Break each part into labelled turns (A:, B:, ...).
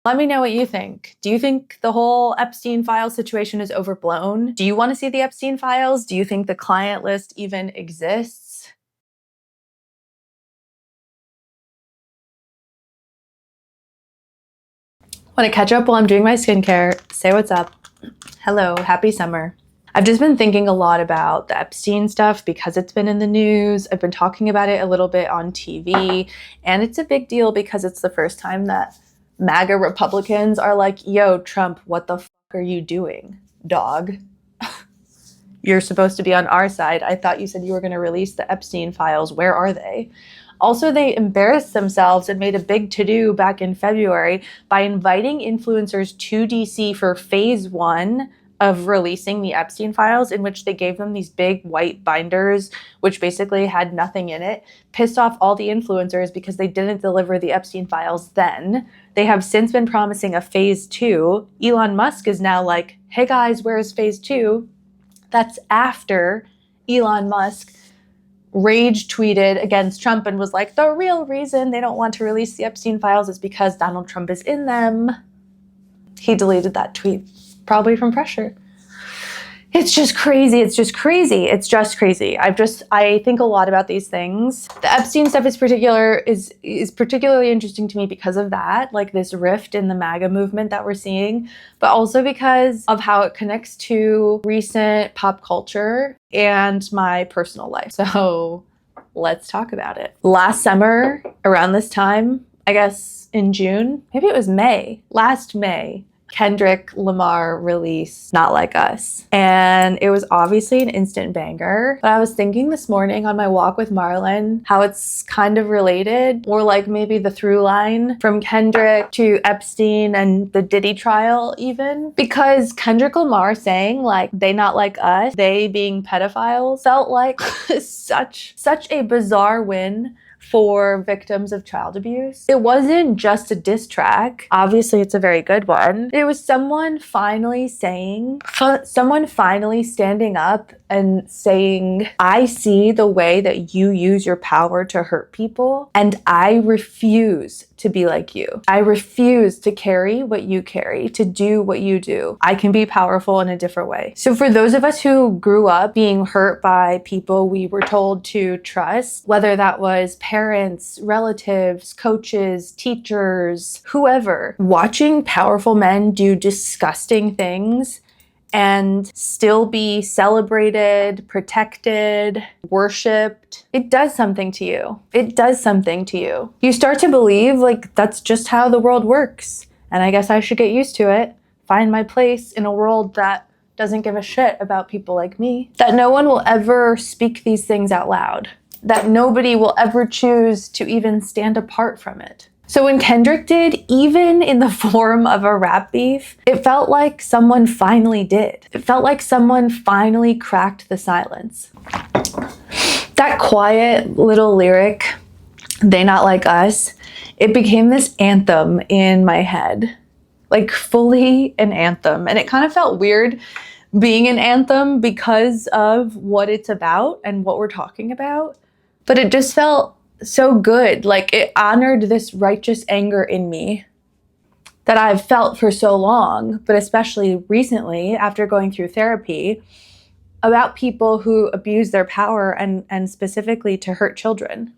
A: Let me know what you think. Do you think the whole Epstein files situation is overblown? Do you want to see the Epstein files? Do you think the client list even exists? Want to catch up while I'm doing my skincare? Say what's up. Hello, happy summer. I've just been thinking a lot about the Epstein stuff because it's been in the news. I've been talking about it a little bit on TV, and it's a big deal because it's the first time that MAGA Republicans are like, yo, Trump, what the fuck are you doing, dog? You're supposed to be on our side. I thought you said you were going to release the Epstein files. Where are they? Also, they embarrassed themselves and made a big to-do back in February by inviting influencers to DC for phase 1 of releasing the Epstein files, in which they gave them these big white binders, which basically had nothing in it, pissed off all the influencers because they didn't deliver the Epstein files then. They have since been promising a phase 2. Elon Musk is now like, hey guys, where's phase 2? That's after Elon Musk rage tweeted against Trump and was like, the real reason they don't want to release the Epstein files is because Donald Trump is in them. He deleted that tweet, probably from pressure. It's just crazy. It's just crazy. It's just crazy. I think a lot about these things. The Epstein stuff is particularly interesting to me because of that, like this rift in the MAGA movement that we're seeing, but also because of how it connects to recent pop culture and my personal life. So let's talk about it. Last summer, around this time, I guess in June, maybe it was last May, Kendrick Lamar released Not Like Us. And it was obviously an instant banger. But I was thinking this morning on my walk with Marlon how it's kind of related, or like maybe the through line from Kendrick to Epstein and the Diddy trial even. Because Kendrick Lamar saying like, they not like us, they being pedophiles, felt like such a bizarre win for victims of child abuse. It wasn't just a diss track. Obviously, it's a very good one. It was someone finally standing up and saying, I see the way that you use your power to hurt people, and I refuse to be like you. I refuse to carry what you carry, to do what you do. I can be powerful in a different way. So for those of us who grew up being hurt by people we were told to trust, whether that was parents, relatives, coaches, teachers, whoever, watching powerful men do disgusting things and still be celebrated, protected, worshipped, it does something to you. It does something to you. You start to believe like that's just how the world works. And I guess I should get used to it, find my place in a world that doesn't give a shit about people like me, that no one will ever speak these things out loud, that nobody will ever choose to even stand apart from it. So when Kendrick did, even in the form of a rap beef, it felt like someone finally did. It felt like someone finally cracked the silence. That quiet little lyric, they not like us, it became this anthem in my head. Like fully an anthem. And it kind of felt weird being an anthem because of what it's about and what we're talking about. But it just felt so good. Like it honored this righteous anger in me that I've felt for so long, but especially recently after going through therapy, about people who abuse their power and specifically to hurt children.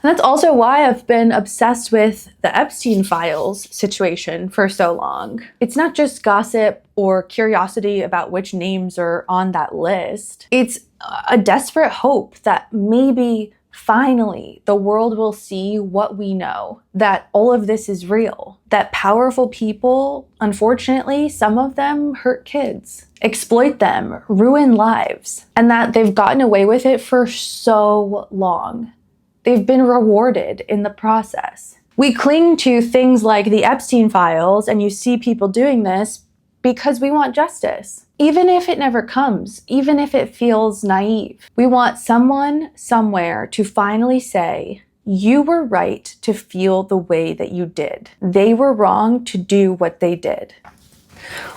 A: And that's also why I've been obsessed with the Epstein files situation for so long. It's not just gossip or curiosity about which names are on that list. It's a desperate hope that maybe finally the world will see what we know, that all of this is real, that powerful people, unfortunately, some of them hurt kids, exploit them, ruin lives, and that they've gotten away with it for so long. They've been rewarded in the process. We cling to things like the Epstein files, and you see people doing this because we want justice. Even if it never comes, even if it feels naive, we want someone somewhere to finally say, you were right to feel the way that you did. They were wrong to do what they did.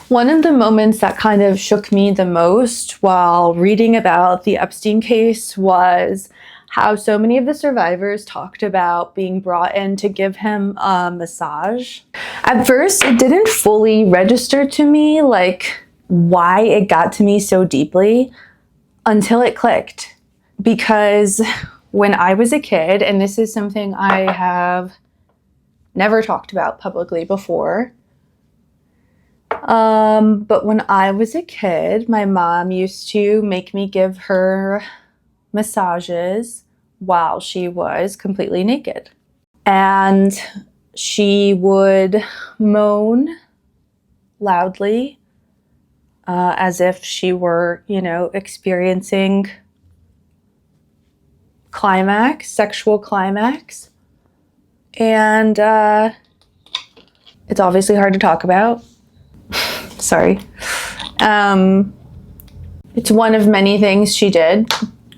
A: One of the moments that kind of shook me the most while reading about the Epstein case was how so many of the survivors talked about being brought in to give him a massage. At first, it didn't fully register to me, like, why it got to me so deeply until it clicked. Because when I was a kid, and this is something I have never talked about publicly before, but when I was a kid, my mom used to make me give her massages while she was completely naked. And she would moan loudly as if she were, experiencing sexual climax. And it's obviously hard to talk about. Sorry. It's one of many things she did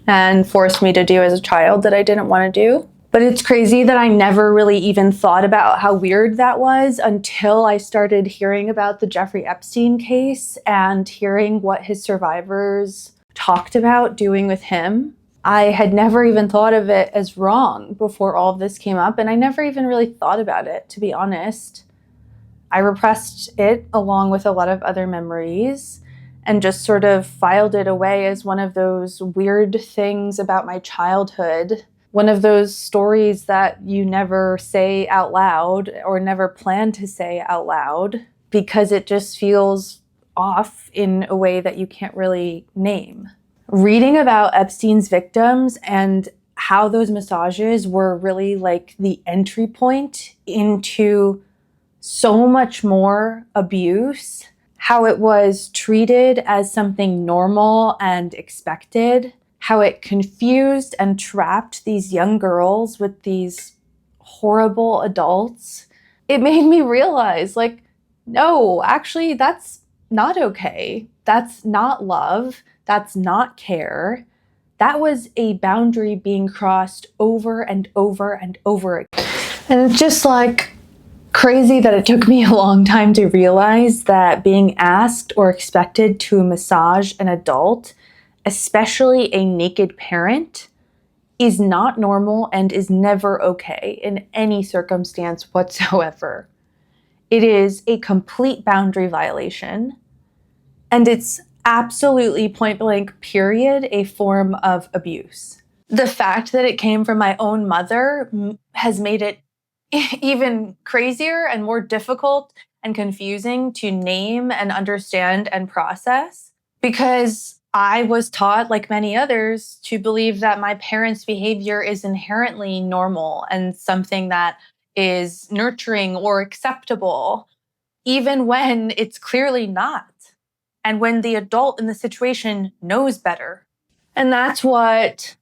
A: and forced me to do as a child that I didn't want to do. But it's crazy that I never really even thought about how weird that was until I started hearing about the Jeffrey Epstein case and hearing what his survivors talked about doing with him. I had never even thought of it as wrong before all of this came up, and I never even really thought about it, to be honest. I repressed it along with a lot of other memories and just sort of filed it away as one of those weird things about my childhood, one of those stories that you never say out loud or never plan to say out loud because it just feels off in a way that you can't really name. Reading about Epstein's victims and how those massages were really like the entry point into so much more abuse, how it was treated as something normal and expected, how it confused and trapped these young girls with these horrible adults. It made me realize, like, no, actually, that's not okay. That's not love. That's not care. That was a boundary being crossed over and over and over again. And it's just like crazy that it took me a long time to realize that being asked or expected to massage an adult, especially a naked parent, is not normal and is never okay in any circumstance whatsoever. It is a complete boundary violation, and it's absolutely point blank, period, a form of abuse. The fact that it came from my own mother has made it even crazier and more difficult and confusing to name and understand and process, because I was taught, like many others, to believe that my parents' behavior is inherently normal and something that is nurturing or acceptable, even when it's clearly not. And when the adult in the situation knows better. And that's what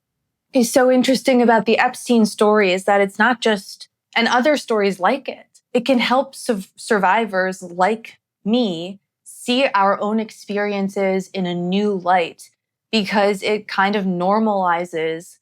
A: is so interesting about the Epstein story, is that it's not just, and other stories like it, it can help survivors like me see our own experiences in a new light, because it kind of normalizes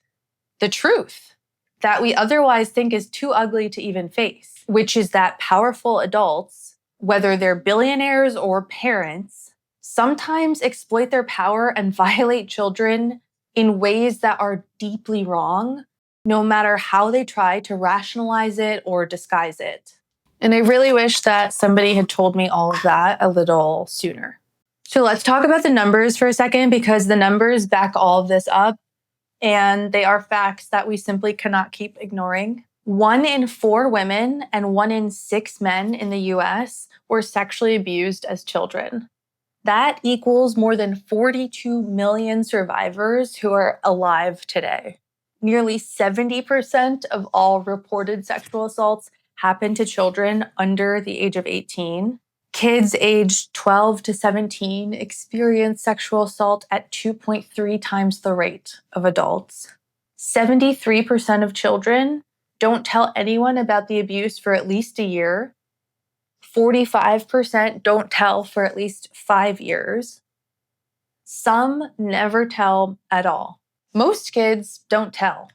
A: the truth that we otherwise think is too ugly to even face, which is that powerful adults, whether they're billionaires or parents, sometimes exploit their power and violate children in ways that are deeply wrong, no matter how they try to rationalize it or disguise it. And I really wish that somebody had told me all of that a little sooner. So let's talk about the numbers for a second, because the numbers back all of this up, and they are facts that we simply cannot keep ignoring. 1 in 4 women and 1 in 6 men in the US were sexually abused as children. That equals more than 42 million survivors who are alive today. Nearly 70% of all reported sexual assaults happen to children under the age of 18. Kids aged 12 to 17 experience sexual assault at 2.3 times the rate of adults. 73% of children don't tell anyone about the abuse for at least a year. 45% don't tell for at least 5 years. Some never tell at all. Most kids don't tell.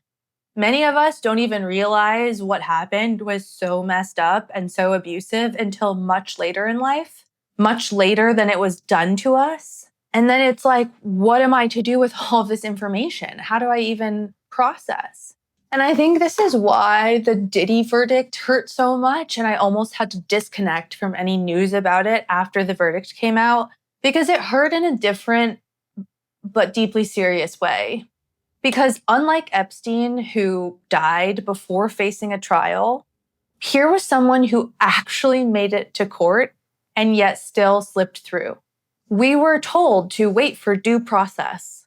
A: Many of us don't even realize what happened was so messed up and so abusive until much later in life, much later than it was done to us. And then it's like, what am I to do with all of this information? How do I even process. And I think this is why the Diddy verdict hurt so much, and I almost had to disconnect from any news about it after the verdict came out, because it hurt in a different but deeply serious way. Because unlike Epstein, who died before facing a trial, here was someone who actually made it to court and yet still slipped through. We were told to wait for due process.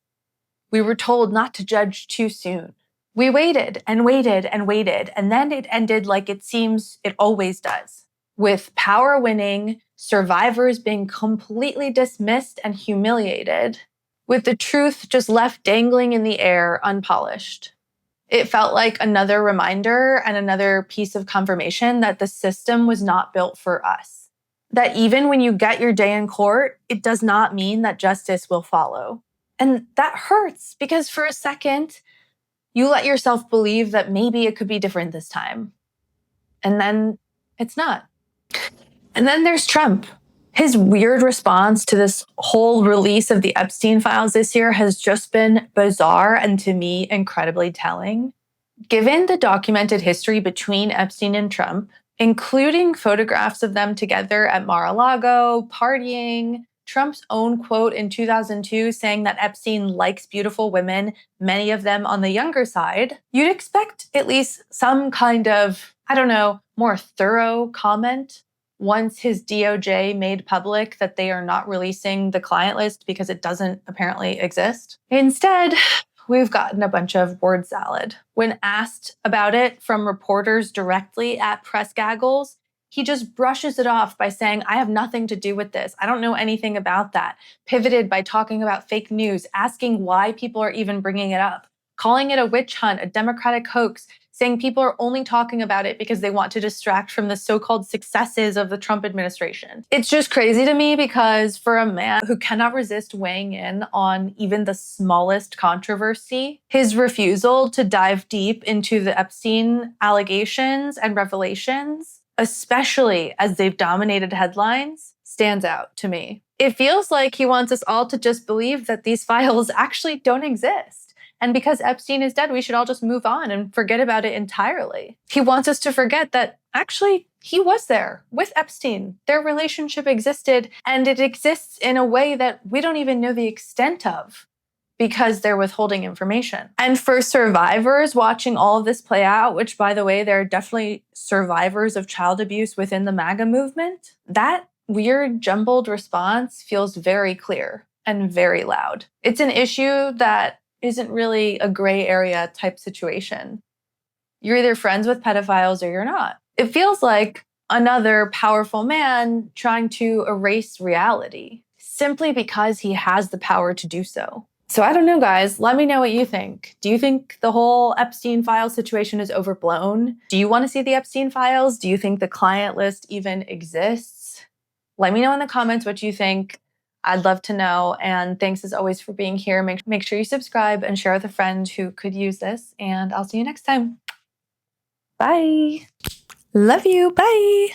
A: We were told not to judge too soon. We waited and waited and waited, and then it ended like it seems it always does, with power winning, survivors being completely dismissed and humiliated, with the truth just left dangling in the air, unpolished. It felt like another reminder and another piece of confirmation that the system was not built for us. That even when you get your day in court, it does not mean that justice will follow. And that hurts because for a second, you let yourself believe that maybe it could be different this time. And then it's not. And then there's Trump. His weird response to this whole release of the Epstein files this year has just been bizarre and, to me, incredibly telling. Given the documented history between Epstein and Trump, including photographs of them together at Mar-a-Lago, partying, Trump's own quote in 2002 saying that Epstein likes beautiful women, many of them on the younger side, you'd expect at least some kind of, more thorough comment once his DOJ made public that they are not releasing the client list because it doesn't apparently exist. Instead, we've gotten a bunch of word salad. When asked about it from reporters directly at press gaggles, he just brushes it off by saying, I have nothing to do with this. I don't know anything about that. Pivoted by talking about fake news, asking why people are even bringing it up, calling it a witch hunt, a Democratic hoax, saying people are only talking about it because they want to distract from the so-called successes of the Trump administration. It's just crazy to me because for a man who cannot resist weighing in on even the smallest controversy, his refusal to dive deep into the Epstein allegations and revelations, especially as they've dominated headlines, stands out to me. It feels like he wants us all to just believe that these files actually don't exist. And because Epstein is dead, we should all just move on and forget about it entirely. He wants us to forget that actually he was there with Epstein. Their relationship existed, and it exists in a way that we don't even know the extent of because they're withholding information. And for survivors watching all of this play out, which by the way, there are definitely survivors of child abuse within the MAGA movement, that weird jumbled response feels very clear and very loud. It's an issue that isn't really a gray area type situation. You're either friends with pedophiles or you're not. It feels like another powerful man trying to erase reality simply because he has the power to do so. So I don't know, guys. Let me know what you think. Do you think the whole Epstein file situation is overblown? Do you want to see the Epstein files? Do you think the client list even exists? Let me know in the comments what you think. I'd love to know. And thanks as always for being here. Make sure you subscribe and share with a friend who could use this. And I'll see you next time. Bye. Love you. Bye.